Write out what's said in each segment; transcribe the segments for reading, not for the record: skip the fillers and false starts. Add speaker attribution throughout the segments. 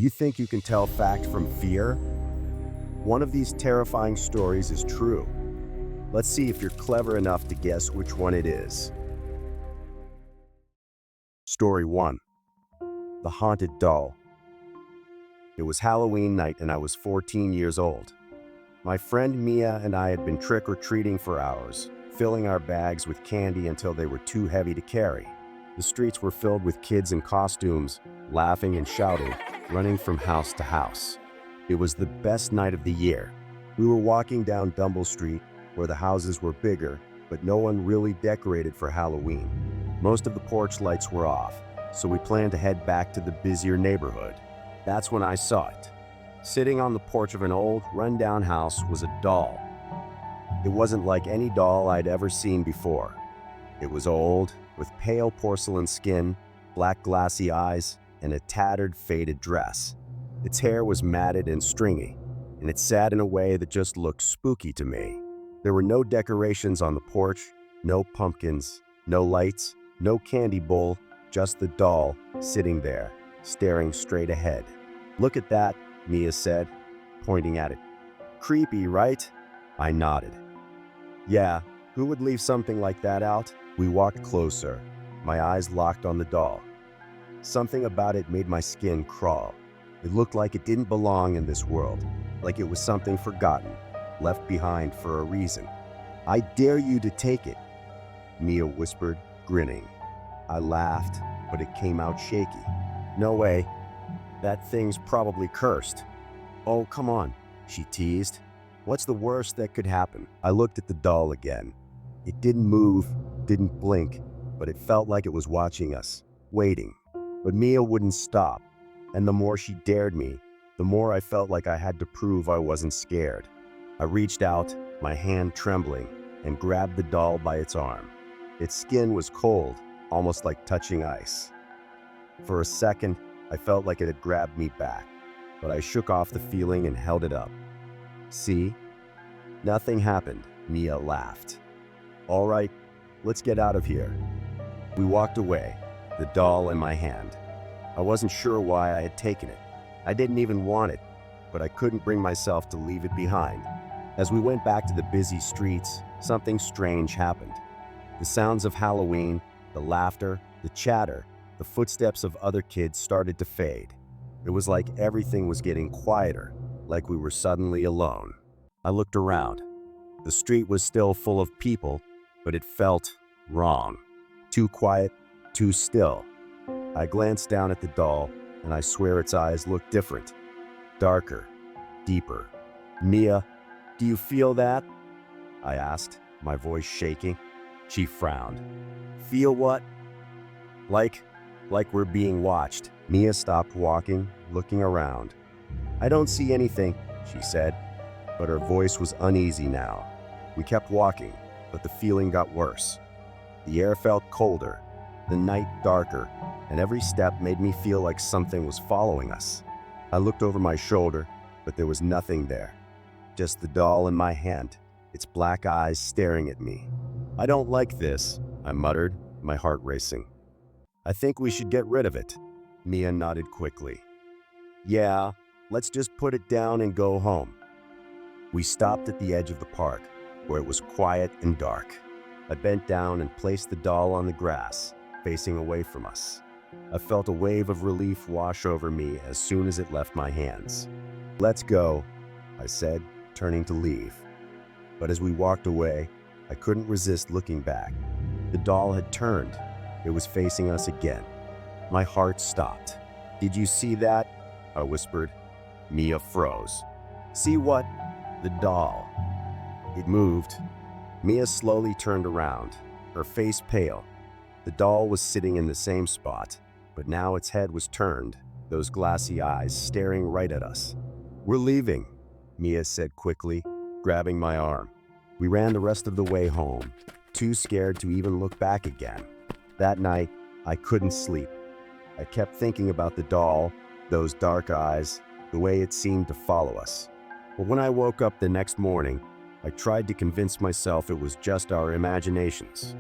Speaker 1: Do you think you can tell fact from fear? One of these terrifying stories is true. Let's see if you're clever enough to guess which one it is. Story 1. The Haunted Doll. It was Halloween night and I was 14 years old. My friend Mia and I had been trick-or-treating for hours, filling our bags with candy until they were too heavy to carry. The streets were filled with kids in costumes, laughing and shouting, running from house to house. It was the best night of the year. We were walking down Dumble Street, where the houses were bigger, but no one really decorated for Halloween. Most of the porch lights were off, so we planned to head back to the busier neighborhood. That's when I saw it. Sitting on the porch of an old, run-down house was a doll. It wasn't like any doll I'd ever seen before. It was old, with pale porcelain skin, black glassy eyes, and a tattered, faded dress. Its hair was matted and stringy, and it sat in a way that just looked spooky to me. There were no decorations on the porch, no pumpkins, no lights, no candy bowl, just the doll sitting there, staring straight ahead. "Look at that," Mia said, pointing at it. "Creepy, right?" I nodded. "Yeah, who would leave something like that out?" We walked closer, my eyes locked on the doll. Something about it made my skin crawl. It looked like it didn't belong in this world, like it was something forgotten, left behind for a reason. "I dare you to take it," Mia whispered, grinning. I laughed, but it came out shaky. "No way. That thing's probably cursed." "Oh, come on," she teased. "What's the worst that could happen?" I looked at the doll again. It didn't move, didn't blink, but it felt like it was watching us, waiting. But Mia wouldn't stop, and the more she dared me, the more I felt like I had to prove I wasn't scared. I reached out, my hand trembling, and grabbed the doll by its arm. Its skin was cold, almost like touching ice. For a second, I felt like it had grabbed me back, but I shook off the feeling and held it up. "See? Nothing happened," Mia laughed. "All right, let's get out of here." We walked away, the doll in my hand. I wasn't sure why I had taken it. I didn't even want it, but I couldn't bring myself to leave it behind. As we went back to the busy streets, something strange happened. The sounds of Halloween, the laughter, the chatter, the footsteps of other kids started to fade. It was like everything was getting quieter, like we were suddenly alone. I looked around. The street was still full of people, but it felt wrong. Too quiet, too still. I glanced down at the doll, and I swear its eyes looked different. Darker, deeper. "Mia, do you feel that?" I asked, my voice shaking. She frowned. "Feel what?" Like we're being watched." Mia stopped walking, looking around. "I don't see anything," she said, but her voice was uneasy now. We kept walking, but the feeling got worse. The air felt colder, the night darker, and every step made me feel like something was following us. I looked over my shoulder, but there was nothing there. Just the doll in my hand, its black eyes staring at me. "I don't like this," I muttered, my heart racing. "I think we should get rid of it." Mia nodded quickly. "Yeah, let's just put it down and go home." We stopped at the edge of the park, where it was quiet and dark. I bent down and placed the doll on the grass, facing away from us. I felt a wave of relief wash over me as soon as it left my hands. "Let's go," I said, turning to leave. But as we walked away, I couldn't resist looking back. The doll had turned. It was facing us again. My heart stopped. "Did you see that?" I whispered. Mia froze. "See what?" "The doll." It moved. Mia slowly turned around, her face pale. The doll was sitting in the same spot, but now its head was turned, those glassy eyes staring right at us. "We're leaving," Mia said quickly, grabbing my arm. We ran the rest of the way home, too scared to even look back again. That night, I couldn't sleep. I kept thinking about the doll, those dark eyes, the way it seemed to follow us. But when I woke up the next morning, I tried to convince myself it was just our imaginations.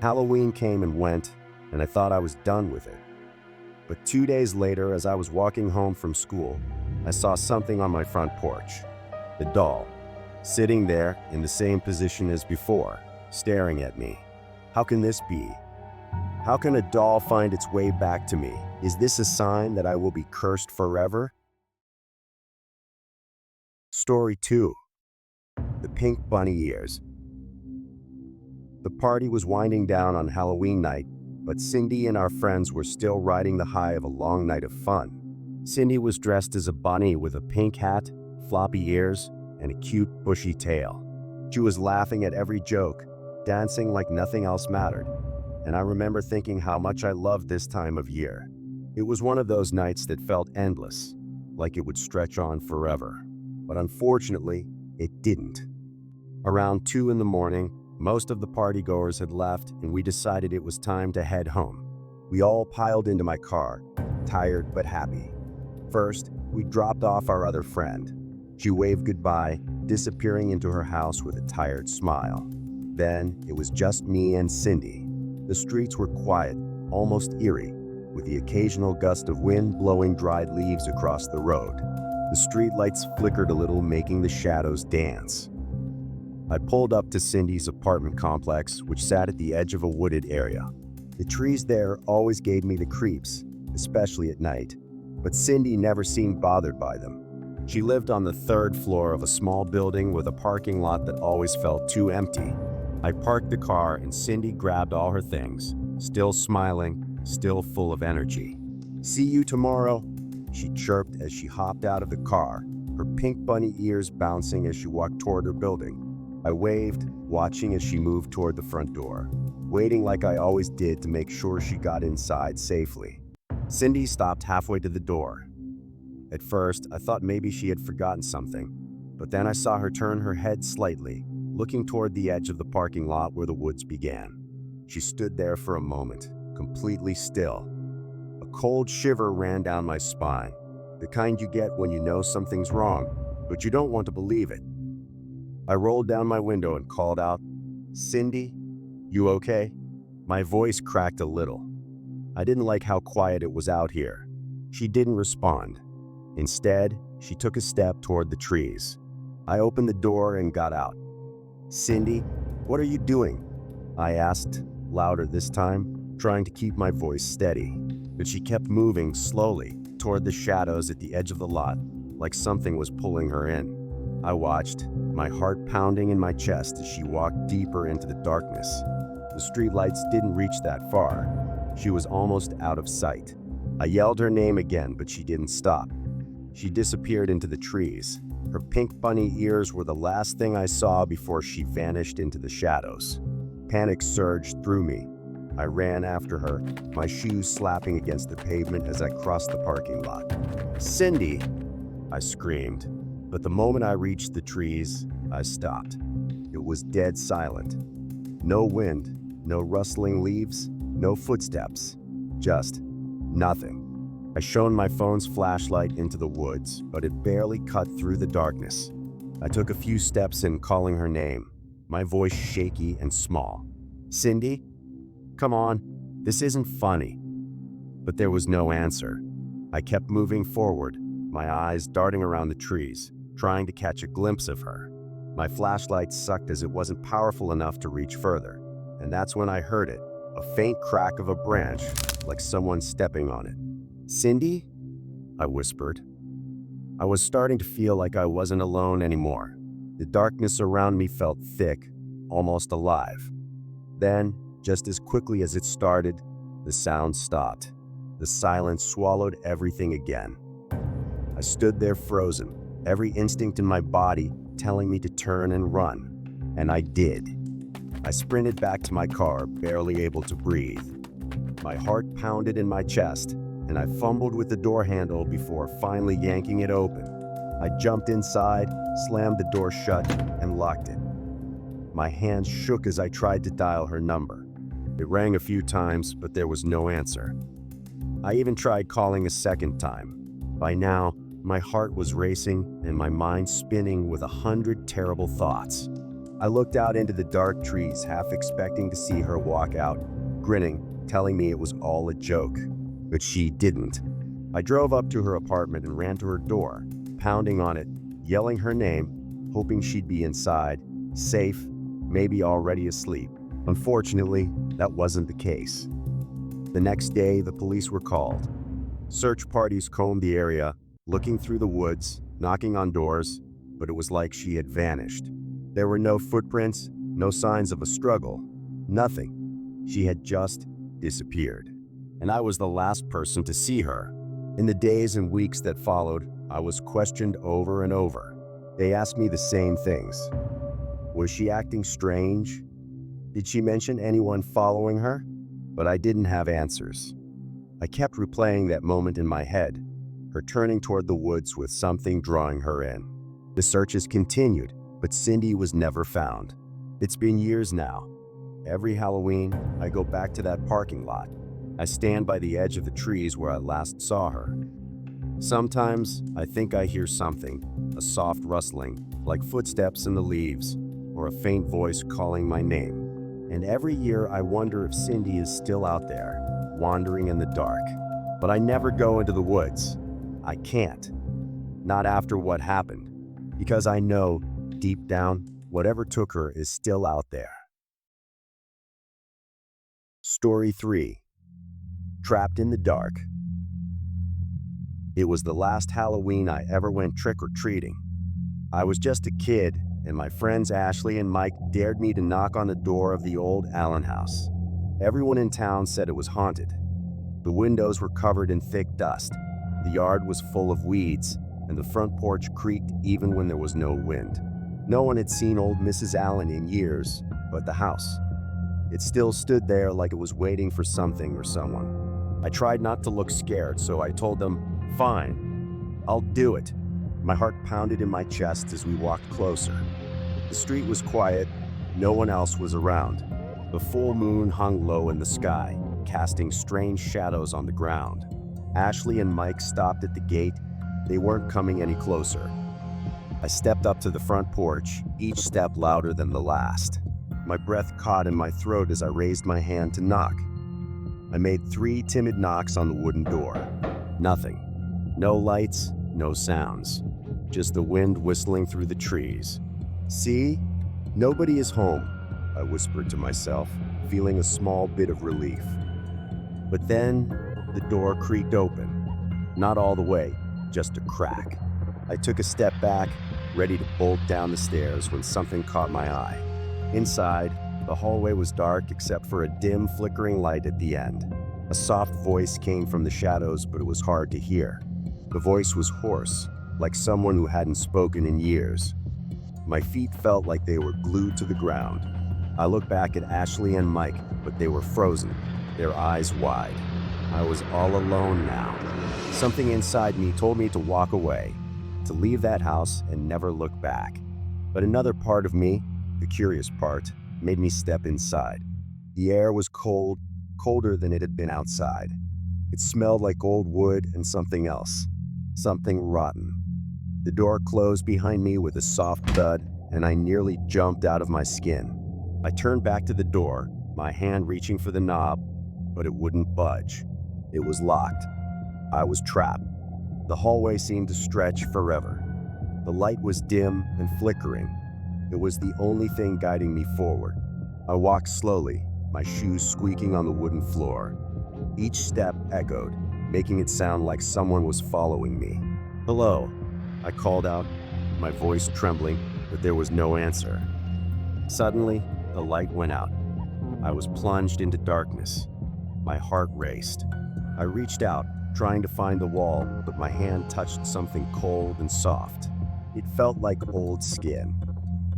Speaker 1: Halloween came and went, and I thought I was done with it. But 2 days later, as I was walking home from school, I saw something on my front porch. The doll, sitting there in the same position as before, staring at me. How can this be? How can a doll find its way back to me? Is this a sign that I will be cursed forever? Story 2. The Pink Bunny Ears. The party was winding down on Halloween night, but Cindy and our friends were still riding the high of a long night of fun. Cindy was dressed as a bunny with a pink hat, floppy ears, and a cute bushy tail. She was laughing at every joke, dancing like nothing else mattered, and I remember thinking how much I loved this time of year. It was one of those nights that felt endless, like it would stretch on forever. But unfortunately, it didn't. Around 2 in the morning, most of the partygoers had left and we decided it was time to head home. We all piled into my car, tired but happy. First, we dropped off our other friend. She waved goodbye, disappearing into her house with a tired smile. Then, it was just me and Cindy. The streets were quiet, almost eerie, with the occasional gust of wind blowing dried leaves across the road. The streetlights flickered a little, making the shadows dance. I pulled up to Cindy's apartment complex, which sat at the edge of a wooded area. The trees there always gave me the creeps, especially at night, but Cindy never seemed bothered by them. She lived on the 3rd floor of a small building with a parking lot that always felt too empty. I parked the car and Cindy grabbed all her things, still smiling, still full of energy. "See you tomorrow," she chirped as she hopped out of the car, her pink bunny ears bouncing as she walked toward her building. I waved, watching as she moved toward the front door, waiting like I always did to make sure she got inside safely. Cindy stopped halfway to the door. At first, I thought maybe she had forgotten something, but then I saw her turn her head slightly, looking toward the edge of the parking lot where the woods began. She stood there for a moment, completely still. A cold shiver ran down my spine, the kind you get when you know something's wrong, but you don't want to believe it. I rolled down my window and called out, "Cindy, you okay?" My voice cracked a little. I didn't like how quiet it was out here. She didn't respond. Instead, she took a step toward the trees. I opened the door and got out. "Cindy, what are you doing?" I asked, louder this time, trying to keep my voice steady. But she kept moving slowly toward the shadows at the edge of the lot, like something was pulling her in. I watched, my heart pounding in my chest as she walked deeper into the darkness. The streetlights didn't reach that far. She was almost out of sight. I yelled her name again, but she didn't stop. She disappeared into the trees. Her pink bunny ears were the last thing I saw before she vanished into the shadows. Panic surged through me. I ran after her, my shoes slapping against the pavement as I crossed the parking lot. "Cindy!" I screamed. But the moment I reached the trees, I stopped. It was dead silent. No wind, no rustling leaves, no footsteps. Just nothing. I shone my phone's flashlight into the woods, but it barely cut through the darkness. I took a few steps in, calling her name, my voice shaky and small. "Cindy? Come on, this isn't funny." But there was no answer. I kept moving forward, my eyes darting around the trees, trying to catch a glimpse of her. My flashlight sucked as it wasn't powerful enough to reach further, and that's when I heard it, a faint crack of a branch, like someone stepping on it. "Cindy?" I whispered. I was starting to feel like I wasn't alone anymore. The darkness around me felt thick, almost alive. Then, just as quickly as it started, the sound stopped. The silence swallowed everything again. I stood there frozen, every instinct in my body telling me to turn and run. And I did. I sprinted back to my car, barely able to breathe. My heart pounded in my chest, and I fumbled with the door handle before finally yanking it open. I jumped inside, slammed the door shut, and locked it. My hands shook as I tried to dial her number. It rang a few times, but there was no answer. I even tried calling a second time. By now, my heart was racing and my mind spinning with 100 terrible thoughts. I looked out into the dark trees, half expecting to see her walk out, grinning, telling me it was all a joke. but she didn't. I drove up to her apartment and ran to her door, pounding on it, yelling her name, hoping she'd be inside, safe, maybe already asleep. Unfortunately, that wasn't the case. The next day, the police were called. Search parties combed the area, looking through the woods, knocking on doors, but it was like she had vanished. There were no footprints, no signs of a struggle, nothing. She had just disappeared. And I was the last person to see her. In the days and weeks that followed, I was questioned over and over. They asked me the same things. Was she acting strange? Did she mention anyone following her? But I didn't have answers. I kept replaying that moment in my head, her turning toward the woods with something drawing her in. The searches continued, but Cindy was never found. It's been years now. Every Halloween, I go back to that parking lot. I stand by the edge of the trees where I last saw her. Sometimes I think I hear something, a soft rustling, like footsteps in the leaves, or a faint voice calling my name. And every year I wonder if Cindy is still out there, wandering in the dark. But I never go into the woods. I can't. Not after what happened. Because I know, deep down, whatever took her is still out there. Story 3. Trapped in the dark. It was the last Halloween I ever went trick-or-treating. I was just a kid, and my friends Ashley and Mike dared me to knock on the door of the old Allen house. Everyone in town said it was haunted. The windows were covered in thick dust, the yard was full of weeds, and the front porch creaked even when there was no wind. No one had seen old Mrs. Allen in years, but the house. It still stood there like it was waiting for something or someone. I tried not to look scared, so I told them, "Fine, I'll do it." My heart pounded in my chest as we walked closer. The street was quiet, no one else was around. The full moon hung low in the sky, casting strange shadows on the ground. Ashley and Mike stopped at the gate. They weren't coming any closer. I stepped up to the front porch, each step louder than the last. My breath caught in my throat as I raised my hand to knock. I made 3 timid knocks on the wooden door. Nothing. No lights, no sounds. Just the wind whistling through the trees. "See? Nobody is home," I whispered to myself, feeling a small bit of relief. But then, the door creaked open. Not all the way, just a crack. I took a step back, ready to bolt down the stairs when something caught my eye. Inside, the hallway was dark except for a dim, flickering light at the end. A soft voice came from the shadows, but it was hard to hear. The voice was hoarse, like someone who hadn't spoken in years. My feet felt like they were glued to the ground. I looked back at Ashley and Mike, but they were frozen, their eyes wide. I was all alone now. Something inside me told me to walk away, to leave that house and never look back. But another part of me, the curious part, made me step inside. The air was cold, colder than it had been outside. It smelled like old wood and something else, something rotten. The door closed behind me with a soft thud, and I nearly jumped out of my skin. I turned back to the door, my hand reaching for the knob, but it wouldn't budge. It was locked. I was trapped. The hallway seemed to stretch forever. The light was dim and flickering. It was the only thing guiding me forward. I walked slowly, my shoes squeaking on the wooden floor. Each step echoed, making it sound like someone was following me. "Hello," I called out, my voice trembling, but there was no answer. Suddenly, the light went out. I was plunged into darkness. My heart raced. I reached out, trying to find the wall, but my hand touched something cold and soft. It felt like old skin.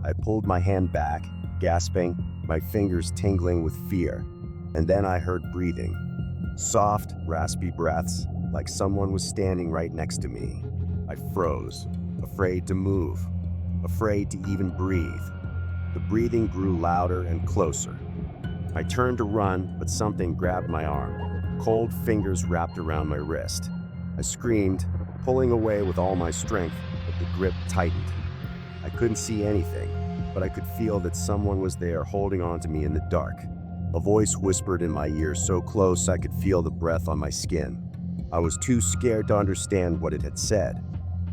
Speaker 1: I pulled my hand back, gasping, my fingers tingling with fear. And then I heard breathing. Soft, raspy breaths, like someone was standing right next to me. I froze, afraid to move, afraid to even breathe. The breathing grew louder and closer. I turned to run, but something grabbed my arm. Cold fingers wrapped around my wrist. I screamed, pulling away with all my strength, but the grip tightened. I couldn't see anything, but I could feel that someone was there holding on to me in the dark. A voice whispered in my ear so close I could feel the breath on my skin. I was too scared to understand what it had said.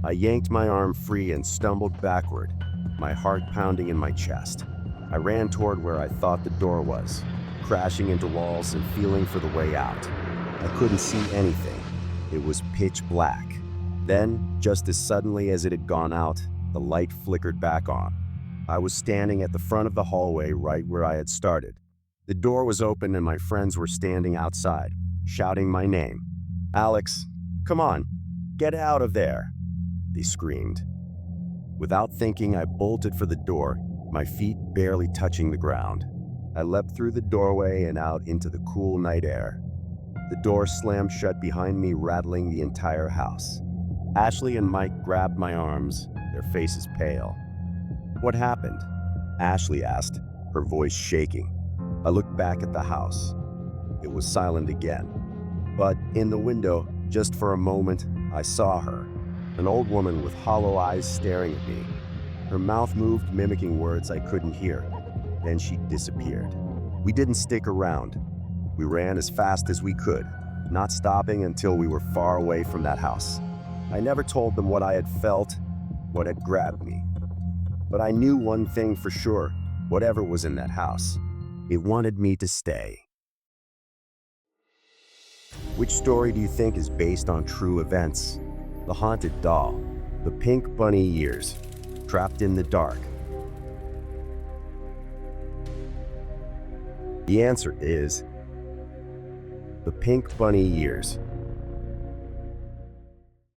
Speaker 1: I yanked my arm free and stumbled backward, my heart pounding in my chest. I ran toward where I thought the door was, crashing into walls and feeling for the way out. I couldn't see anything. It was pitch black. Then, just as suddenly as it had gone out, the light flickered back on. I was standing at the front of the hallway right where I had started. The door was open and my friends were standing outside, shouting my name. "Alex, come on, get out of there," they screamed. Without thinking, I bolted for the door, my feet barely touching the ground. I leapt through the doorway and out into the cool night air. The door slammed shut behind me, rattling the entire house. Ashley and Mike grabbed my arms, their faces pale. "What happened?" Ashley asked, her voice shaking. I looked back at the house. It was silent again. But in the window, just for a moment, I saw her, an old woman with hollow eyes staring at me. Her mouth moved, mimicking words I couldn't hear. Then she disappeared. We didn't stick around. We ran as fast as we could, not stopping until we were far away from that house. I never told them what I had felt, what had grabbed me. But I knew one thing for sure, whatever was in that house, it wanted me to stay. Which story do you think is based on true events? The haunted doll, the pink bunny ears, trapped in the dark? The answer is the pink bunny ears.